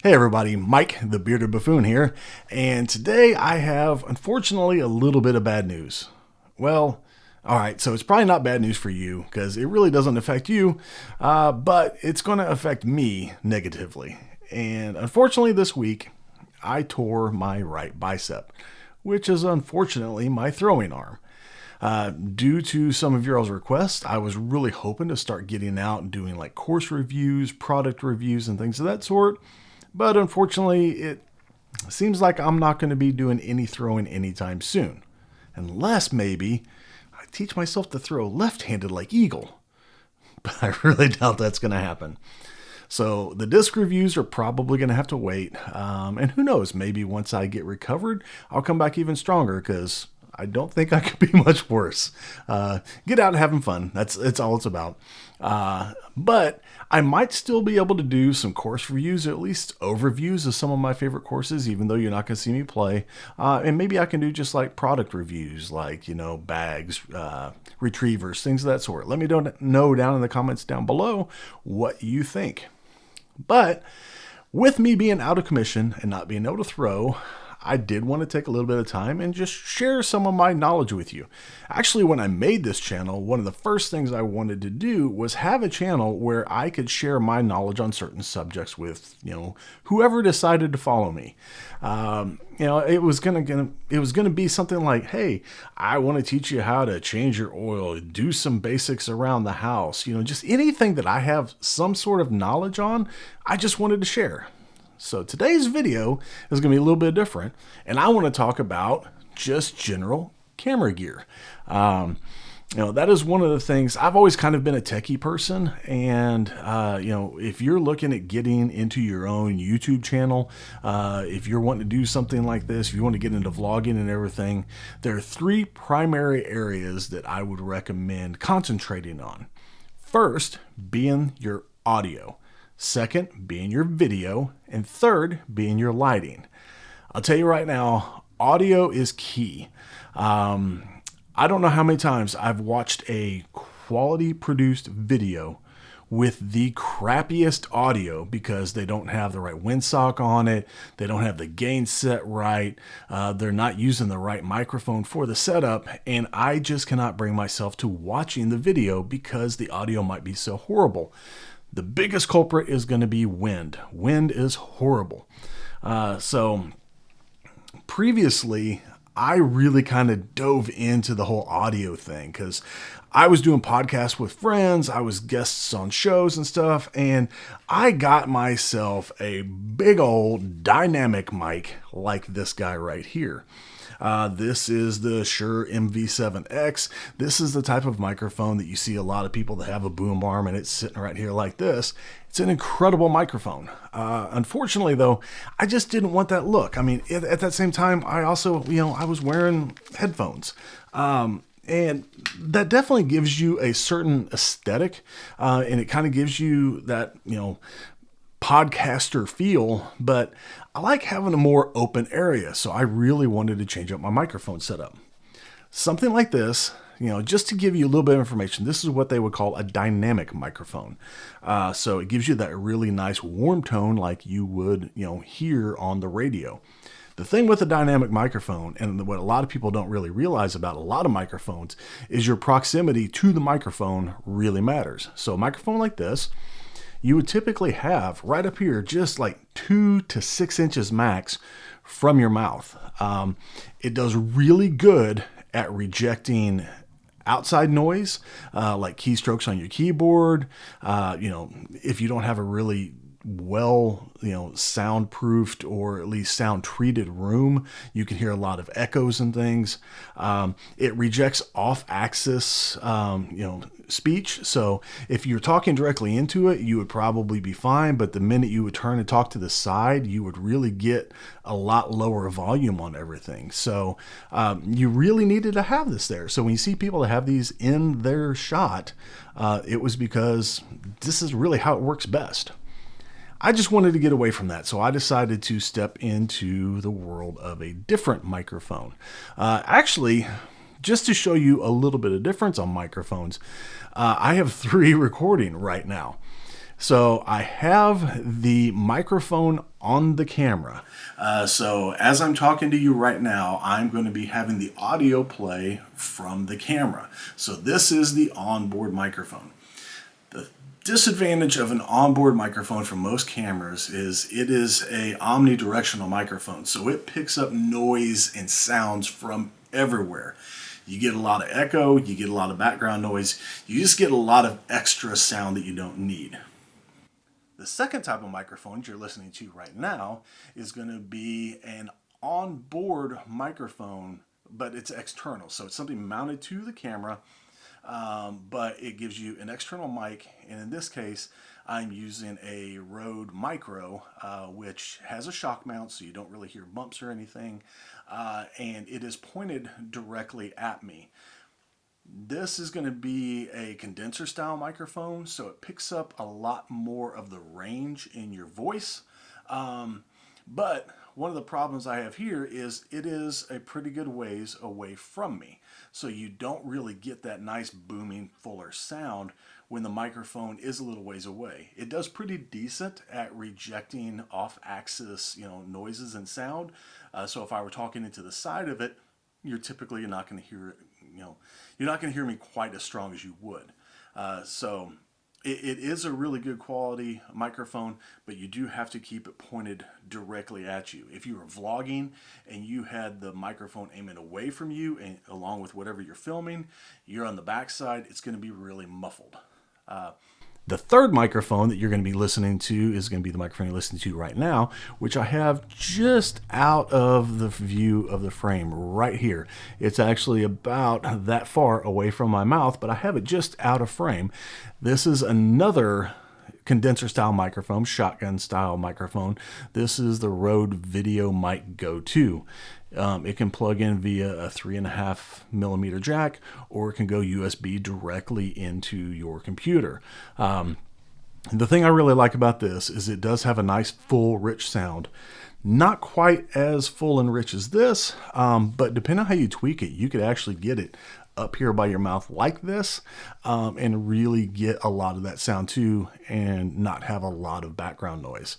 Hey everybody, Mike the Bearded Buffoon here, and today I have, unfortunately, a little bit of bad news. Well, alright, so it's probably not bad news for you, because it really doesn't affect you, but it's going to affect me negatively. And unfortunately this week, I tore my right bicep, which is unfortunately my throwing arm. Due to some of your all's requests, I was really hoping to start getting out and doing like course reviews, product reviews, and things of that sort. But unfortunately, it seems like I'm not going to be doing any throwing anytime soon. Unless maybe I teach myself to throw left-handed like Eagle. But I really doubt that's going to happen. So the disc reviews are probably going to have to wait. And who knows, maybe once I get recovered, I'll come back even stronger because I don't think I could be much worse. Get out and having fun. That's all it's about. But I might still be able to do some course reviews, or at least overviews of some of my favorite courses, even though you're not going to see me play. And maybe I can do just like product reviews, like, bags, retrievers, things of that sort. Let me know down in the comments down below what you think. But with me being out of commission and not being able to throw, I did want to take a little bit of time and just share some of my knowledge with you. Actually, when I made this channel, one of the first things I wanted to do was have a channel where I could share my knowledge on certain subjects with, whoever decided to follow me. It was gonna be something like, hey, I want to teach you how to change your oil, do some basics around the house, just anything that I have some sort of knowledge on, I just wanted to share. So today's video is going to be a little bit different, and I want to talk about just general camera gear. That is one of the things. I've always kind of been a techie person, and if you're looking at getting into your own YouTube channel, if you're wanting to do something like this, if you want to get into vlogging and everything, there are three primary areas that I would recommend concentrating on. First, being your audio. Second, being your video. And third, being your lighting. I'll tell you right now, audio is key. I don't know how many times I've watched a quality produced video with the crappiest audio because they don't have the right windsock on it, they don't have the gain set right, they're not using the right microphone for the setup, and I just cannot bring myself to watching the video because the audio might be so horrible. The biggest culprit is going to be wind. Wind is horrible. So previously, I really kind of dove into the whole audio thing because I was doing podcasts with friends. I was guests on shows and stuff. And I got myself a big old dynamic mic like this guy right here. This is the Shure MV7X. This is the type of microphone that you see a lot of people that have a boom arm and it's sitting right here like this. It's an incredible microphone. Unfortunately, though, I just didn't want that look. I mean, at that same time, I also, I was wearing headphones. And that definitely gives you a certain aesthetic, and it kind of gives you that, podcaster feel, but I like having a more open area, so I really wanted to change up my microphone setup. Something like this, just to give you a little bit of information, this is what they would call a dynamic microphone. So it gives you that really nice warm tone like you would, hear on the radio. The thing with a dynamic microphone, and what a lot of people don't really realize about a lot of microphones, is your proximity to the microphone really matters. So a microphone like this, you would typically have right up here just like 2 to 6 inches max from your mouth. It does really good at rejecting outside noise, like keystrokes on your keyboard. If you don't have a really well, soundproofed or at least sound treated room, you can hear a lot of echoes and things. It rejects off axis, speech. So if you're talking directly into it, you would probably be fine. But the minute you would turn and talk to the side, you would really get a lot lower volume on everything. So you really needed to have this there. So when you see people that have these in their shot, it was because this is really how it works best. I just wanted to get away from that, so I decided to step into the world of a different microphone. Actually, just to show you a little bit of difference on microphones, I have 3 recording right now. So I have the microphone on the camera. So as I'm talking to you right now, I'm going to be having the audio play from the camera. So this is the onboard microphone. The disadvantage of an onboard microphone for most cameras is it is a omnidirectional microphone. So it picks up noise and sounds from everywhere. You get a lot of echo, you get a lot of background noise, you just get a lot of extra sound that you don't need. The second type of microphone you're listening to right now is going to be an onboard microphone, but it's external. So it's something mounted to the camera, but it gives you an external mic. And in this case, I'm using a Rode Micro, which has a shock mount, so you don't really hear bumps or anything. And it is pointed directly at me. This is going to be a condenser style microphone, so it picks up a lot more of the range in your voice. But one of the problems I have here is it is a pretty good ways away from me. So you don't really get that nice booming, fuller sound when the microphone is a little ways away. It does pretty decent at rejecting off-axis, noises and sound. So if I were talking into the side of it, you're typically not going to hear it. You're not going to hear me quite as strong as you would. So it is a really good quality microphone, but you do have to keep it pointed directly at you. If you were vlogging and you had the microphone aiming away from you, and along with whatever you're filming, you're on the backside, it's going to be really muffled. The third microphone that you're going to be listening to is going to be the microphone you're listening to right now, which I have just out of the view of the frame right here. It's actually about that far away from my mouth, but I have it just out of frame. This is another condenser style microphone, shotgun style microphone. This is the Rode Video Mic Go 2. It can plug in via a 3.5mm jack, or it can go USB directly into your computer. The thing I really like about this is it does have a nice full rich sound. Not quite as full and rich as this, but depending on how you tweak it, you could actually get it up here by your mouth like this, and really get a lot of that sound too, and not have a lot of background noise.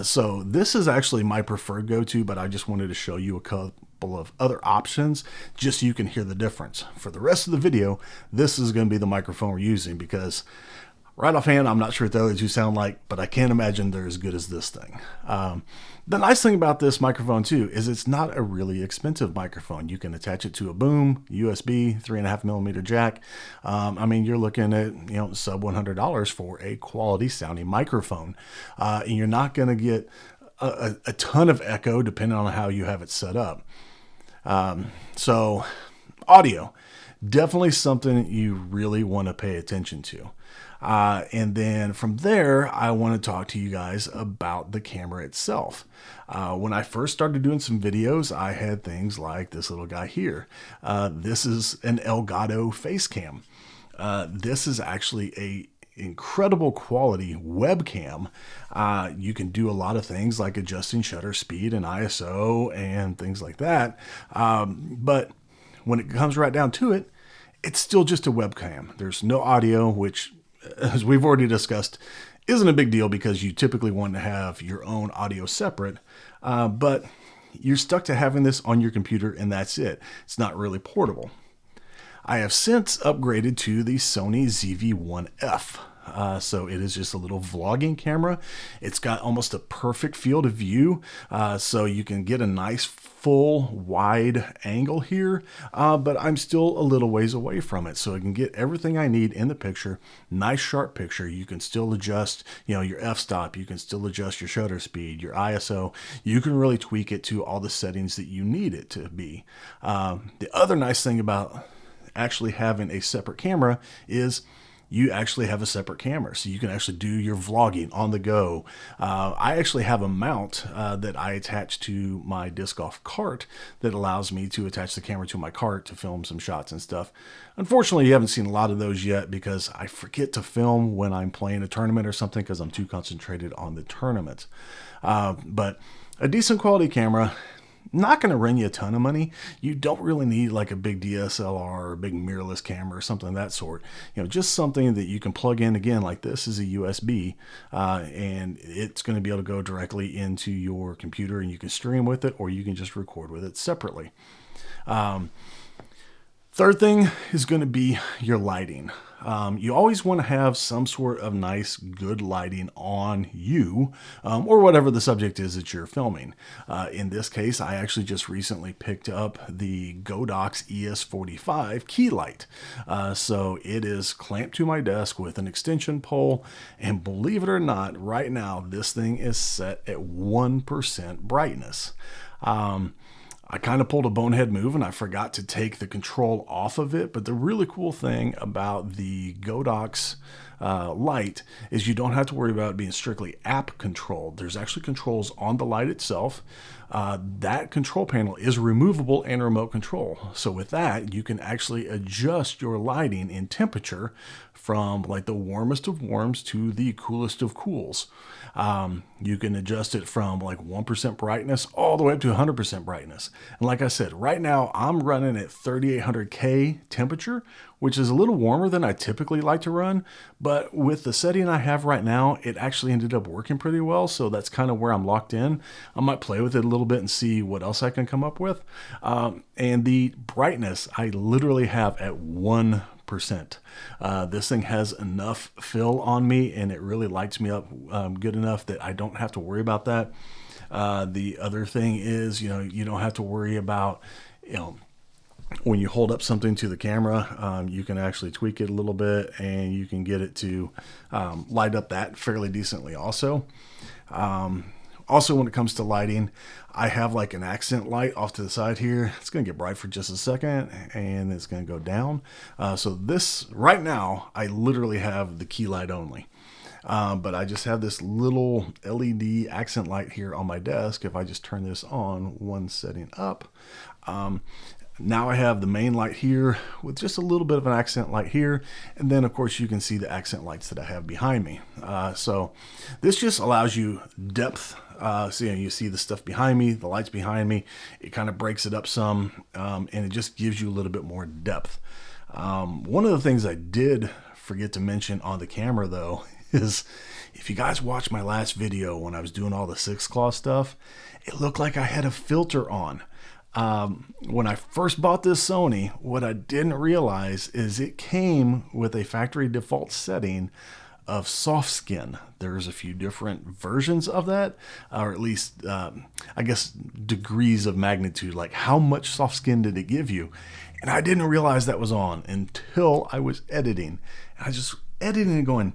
So this is actually my preferred go-to, but I just wanted to show you a couple of other options just so you can hear the difference. For the rest of the video, this is going to be the microphone we're using, because right offhand, I'm not sure what the other two sound like, but I can't imagine they're as good as this thing. The nice thing about this microphone too is it's not a really expensive microphone. You can attach it to a boom, USB, 3.5mm jack. You're looking at sub $100 for a quality sounding microphone, and you're not going to get a ton of echo depending on how you have it set up. So audio, definitely something you really want to pay attention to. And then from there, I want to talk to you guys about the camera itself. When I first started doing some videos, I had things like this little guy here. This is an Elgato face cam. This is actually a incredible quality webcam. You can do a lot of things like adjusting shutter speed and ISO and things like that. But when it comes right down to it, it's still just a webcam. There's no audio, which, as we've already discussed, isn't a big deal because you typically want to have your own audio separate, but you're stuck to having this on your computer and that's it. It's not really portable. I have since upgraded to the Sony ZV-1F. So it is just a little vlogging camera. It's got almost a perfect field of view, so you can get a nice full wide angle here, but I'm still a little ways away from it, so I can get everything I need in the picture. Nice sharp picture. You can still adjust your f-stop, you can still adjust your shutter speed, your ISO. You can really tweak it to all the settings that you need it to be. The other nice thing about actually having a separate camera is you actually have a separate camera, so you can actually do your vlogging on the go. I actually have a mount that I attach to my disc golf cart that allows me to attach the camera to my cart to film some shots and stuff. Unfortunately, you haven't seen a lot of those yet because I forget to film when I'm playing a tournament or something because I'm too concentrated on the tournament. But a decent quality camera, Not going to run you a ton of money. You don't really need like a big DSLR or a big mirrorless camera or something of that sort. Just something that you can plug in. Again, like this is a USB, and it's going to be able to go directly into your computer, and you can stream with it, or you can just record with it separately. Third thing is going to be your lighting. You always want to have some sort of nice, good lighting on you, or whatever the subject is that you're filming. In this case, I actually just recently picked up the Godox ES45 key light. So it is clamped to my desk with an extension pole, and believe it or not, right now this thing is set at 1% brightness. I kind of pulled a bonehead move and I forgot to take the control off of it. But the really cool thing about the Godox light is you don't have to worry about it being strictly app controlled. There's actually controls on the light itself. That control panel is removable and remote control. So with that, you can actually adjust your lighting in temperature from like the warmest of warms to the coolest of cools. You can adjust it from like 1% brightness all the way up to 100% brightness. And like I said, right now I'm running at 3800K temperature, which is a little warmer than I typically like to run. But with the setting I have right now, it actually ended up working pretty well. So that's kind of where I'm locked in. I might play with it a little bit and see what else I can come up with. And the brightness I literally have at 1%. This thing has enough fill on me, and it really lights me up good enough that I don't have to worry about that. The other thing is, you don't have to worry about, when you hold up something to the camera, you can actually tweak it a little bit, and you can get it to light up that fairly decently also. Also, when it comes to lighting, I have like an accent light off to the side here. It's going to get bright for just a second, and it's going to go down. So this, right now, I literally have the key light only. But I just have this little LED accent light here on my desk. If I just turn this on one setting up, now I have the main light here with just a little bit of an accent light here. And then of course you can see the accent lights that I have behind me. So this just allows you depth. So you see the stuff behind me, the lights behind me. It kind of breaks it up some, and it just gives you a little bit more depth. One of the things I did forget to mention on the camera though is, if you guys watched my last video when I was doing all the 6-claw stuff, it looked like I had a filter on. When I first bought this Sony, what I didn't realize is it came with a factory default setting of soft skin. There's a few different versions of that, or at least, I guess, degrees of magnitude, like how much soft skin did it give you? And I didn't realize that was on until I was editing. I was just editing and going,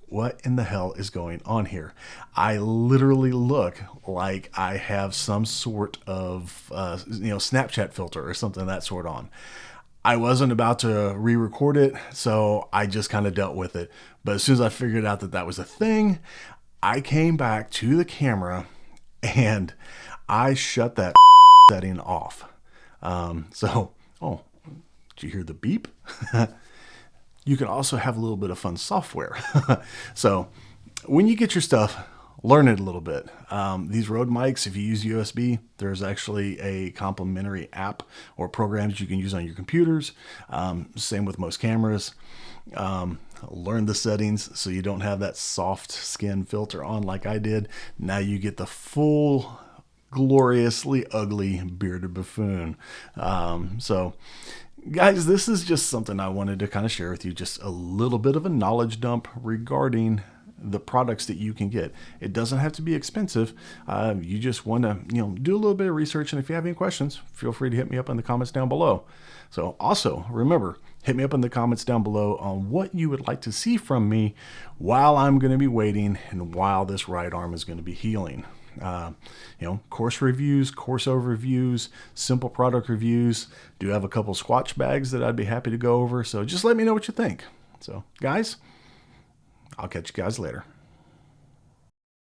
what in the hell is going on here? I literally look like I have some sort of, Snapchat filter or something of that sort on. I wasn't about to re-record it, so I just kind of dealt with it. But as soon as I figured out that that was a thing, I came back to the camera and I shut that setting off. Oh, did you hear the beep? You can also have a little bit of fun software. So when you get your stuff, learn it a little bit. These Rode mics, if you use USB, there's actually a complimentary app or programs you can use on your computers. Same with most cameras. Learn the settings so you don't have that soft skin filter on like I did. Now you get the full gloriously ugly bearded buffoon. So guys, this is just something I wanted to kind of share with you, just a little bit of a knowledge dump regarding the products that you can get. It doesn't have to be expensive. You just want to, do a little bit of research. And if you have any questions, feel free to hit me up in the comments down below. So also remember, hit me up in the comments down below on what you would like to see from me while I'm going to be waiting and while this right arm is going to be healing. Course reviews, course overviews, simple product reviews. Do have a couple Squatch bags that I'd be happy to go over. So just let me know what you think. So guys, I'll catch you guys later.